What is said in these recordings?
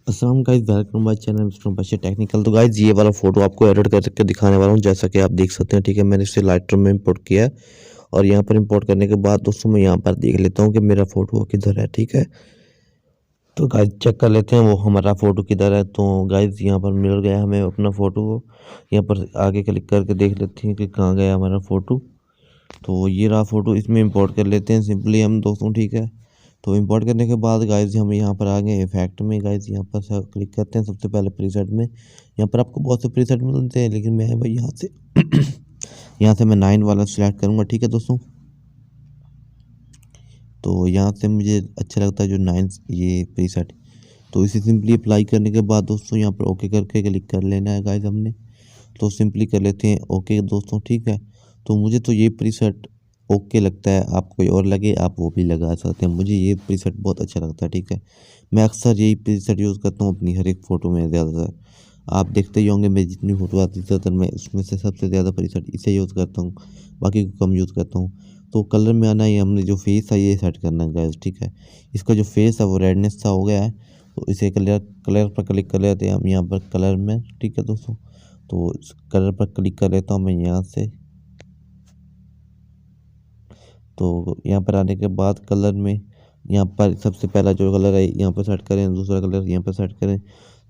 अस्सलाम guys, welcome my channel mister Bashir technical. तो guys ये वाला फ़ोटो आपको एडिट करके दिखाने वाला हूँ। जैसा कि आप देख सकते हैं, ठीक है, मैंने इसे लाइटरूम में इंपोर्ट किया है। और यहाँ पर इंपोर्ट करने के बाद दोस्तों मैं यहाँ पर देख लेता हूँ कि मेरा फ़ोटो किधर है। ठीक है, तो गाइस चेक कर लेते हैं वो हमारा फ़ोटो किधर है। तो गाइस यहाँ पर मिल गया हमें अपना फ़ोटो। यहाँ पर आगे क्लिक करके देख लेते हैं कि कहाँ गया हमारा फ़ोटो। तो ये रहा फ़ोटो, इसमें इंपोर्ट कर लेते हैं सिंपली हम दोस्तों। ठीक है, तो इंपोर्ट करने के बाद गाइस हम यहाँ पर आ गए इफेक्ट में। गाइस यहाँ पर क्लिक करते हैं सबसे पहले प्रीसेट में। यहाँ पर आपको बहुत से प्रीसेट मिलते हैं, लेकिन मैं भाई यहाँ से यहाँ से मैं 9 वाला सिलेक्ट करूँगा। ठीक है दोस्तों, तो यहाँ से मुझे अच्छा लगता है जो 9 ये प्रीसेट। तो इसे सिंपली अप्लाई करने के बाद दोस्तों यहाँ पर ओके करके क्लिक कर लेना है गाइस हमने। तो सिंपली कर लेते हैं ओके दोस्तों। ठीक है, तो मुझे तो ये प्रीसेट ओके लगता है, आप कोई और लगे आप वो भी लगा सकते हैं। मुझे ये प्रीसेट बहुत अच्छा लगता है। ठीक है, मैं अक्सर यही प्रीसेट यूज़ करता हूँ अपनी हर एक फ़ोटो में। ज़्यादातर आप देखते ही होंगे मेरी जितनी फ़ोटो आती है ज़्यादातर मैं उसमें से सबसे ज़्यादा प्रीसेट इसे यूज़ करता हूँ, बाकी को कम यूज़ करता हूँ। तो कलर में आना है, हमने जो फेस है ये सेट करना है गाइस। ठीक है, इसका जो फेस है वो रेडनेस सा हो गया है, तो इसे कलर कलर पर क्लिक कर लेते हैं हम यहाँ पर कलर में। ठीक है दोस्तों, तो कलर पर क्लिक कर लेता हूँ मैं यहाँ से। तो यहाँ पर आने के बाद कलर में यहाँ पर सबसे पहला जो कलर है यहाँ पर सेट करें, दूसरा कलर यहाँ पर सेट करें।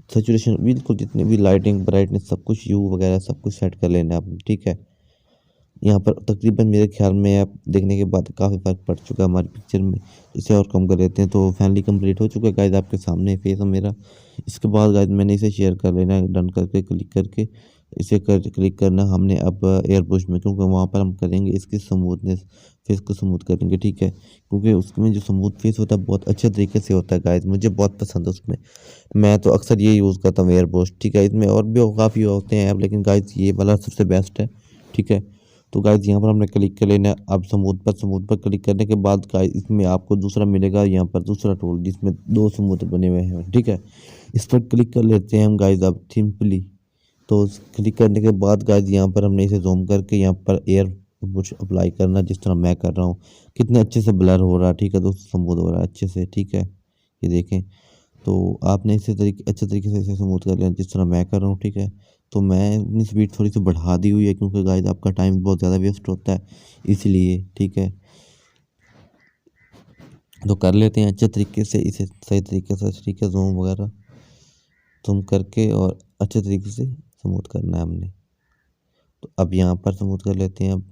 सैचुरेशन बिल्कुल जितने भी लाइटिंग ब्राइटनेस सब कुछ यू वगैरह सब कुछ सेट कर लेना है आपने। ठीक है, यहाँ पर तकरीबन मेरे ख्याल में आप देखने के बाद काफ़ी फ़र्क पड़ चुका है हमारी पिक्चर में। इसे और कम कर लेते हैं। तो फाइनली कंप्लीट हो चुका है गाइस, आपके सामने फेस है मेरा। इसके बाद गाइस मैंने इसे शेयर कर लेना है, डन करके क्लिक करके इसे क्लिक करना हमने अब एयर ब्रश में, क्योंकि वहाँ पर हम करेंगे इसकी स्मूथनेस, फेस को स्मूथ करेंगे। ठीक है, क्योंकि उसमें जो स्मूथ फेस होता है बहुत अच्छे तरीके से होता है गाइस, मुझे बहुत पसंद है उसमें। मैं तो अक्सर ये यूज़ करता हूँ एयर ब्रश। ठीक है, इसमें और भी काफ़ी होते हैं ऐप, लेकिन गाइस ये वाला सबसे बेस्ट है। ठीक है, तो गाइस यहाँ पर हमने क्लिक कर लेना है। अब स्मूथ पर क्लिक करने के बाद गाइस इसमें आपको दूसरा मिलेगा, यहाँ पर दूसरा टूल जिसमें 2 स्मूथ बने हुए हैं। ठीक है, इस पर क्लिक कर लेते हैं हम गाइस अब सिंपली। तो क्लिक करने के बाद गाइस यहाँ पर हमने इसे जूम करके यहाँ पर एयर ब्रश अप्लाई करना, जिस तरह मैं कर रहा हूँ। कितने अच्छे से ब्लर हो रहा है। ठीक है दोस्तों, स्मूथ हो रहा है अच्छे से। ठीक है, ये देखें, तो आपने इसी तरीके अच्छे तरीके से इसे स्मूथ कर लेना जिस तरह मैं कर रहा हूँ। ठीक है, तो मैं अपनी स्पीड थोड़ी सी बढ़ा दी हुई है, क्योंकि गाइस आपका टाइम बहुत ज़्यादा वेस्ट होता है इसलिए। ठीक है, तो कर लेते हैं अच्छे तरीके से इसे सही तरीके से। ठीक है, जूम वगैरह जूम करके और अच्छे तरीके से स्मूथ करना है हमने। तो अब यहाँ पर स्मूथ कर लेते हैं, अब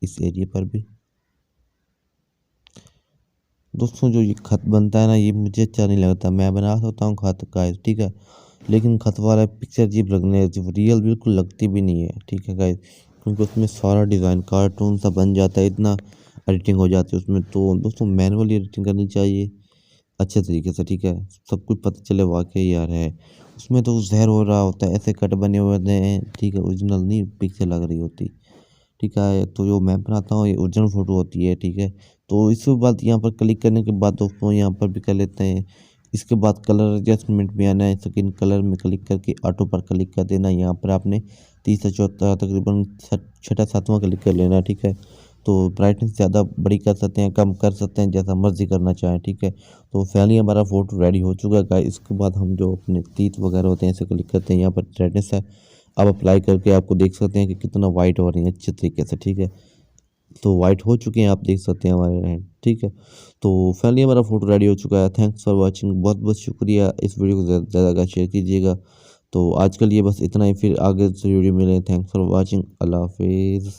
इस एरिया पर भी। दोस्तों जो ये खत बनता है ना, ये मुझे अच्छा नहीं लगता। मैं बना सकता हूँ खत गाइस, ठीक है, लेकिन खत वाला पिक्चर अजीब लगने रियल बिल्कुल लगती भी नहीं है। ठीक है गाइस, क्योंकि उसमें सारा डिज़ाइन कार्टून सा बन जाता है, इतना एडिटिंग हो जाती है उसमें। तो दोस्तों मैनुअली एडिटिंग करनी चाहिए अच्छे तरीके से। ठीक है, सब कुछ पता चले वाकई यार है उसमें तो जहर हो रहा होता है, ऐसे कट बने हुए होते हैं। ठीक है, ओरिजिनल नहीं पिक्चर लग रही होती। ठीक है, तो जो मैं बनाता हूँ ये ओरिजिनल फ़ोटो होती है। ठीक है, तो इसके बाद यहाँ पर क्लिक करने के बाद दोस्तों यहाँ पर भी कर लेते हैं। इसके बाद कलर एडजस्टमेंट में आना है, स्किन कलर में क्लिक करके ऑटो पर क्लिक कर देना। यहाँ पर आपने तीसरा चौथा तकरीबन छठा सातवां क्लिक कर लेना। ठीक है, तो ब्राइटनेस ज़्यादा बड़ी कर सकते हैं, कम कर सकते हैं, जैसा मर्जी करना चाहें। ठीक है, तो फाइनली हमारा फ़ोटो रेडी हो चुका है गाइस। इसके बाद हम जो अपने तीत वगैरह होते हैं इसे क्लिक करते हैं, यहाँ पर रेडनेस है, आप अप्लाई करके आपको देख सकते हैं कि कितना वाइट हो रही है अच्छे तरीके से। ठीक है, तो वाइट हो चुके हैं, आप देख सकते हैं हमारे हैंड। ठीक है, तो फाइनली हमारा फ़ोटो रेडी हो चुका है। थैंक्स फॉर वाचिंग, बहुत बहुत शुक्रिया। इस वीडियो को ज़्यादा ज़्यादा शेयर कीजिएगा। तो आज के लिए बस इतना ही, फिर आगे से वीडियो मिले। थैंक्स फॉर वाचिंग, अल्लाह हाफिज़।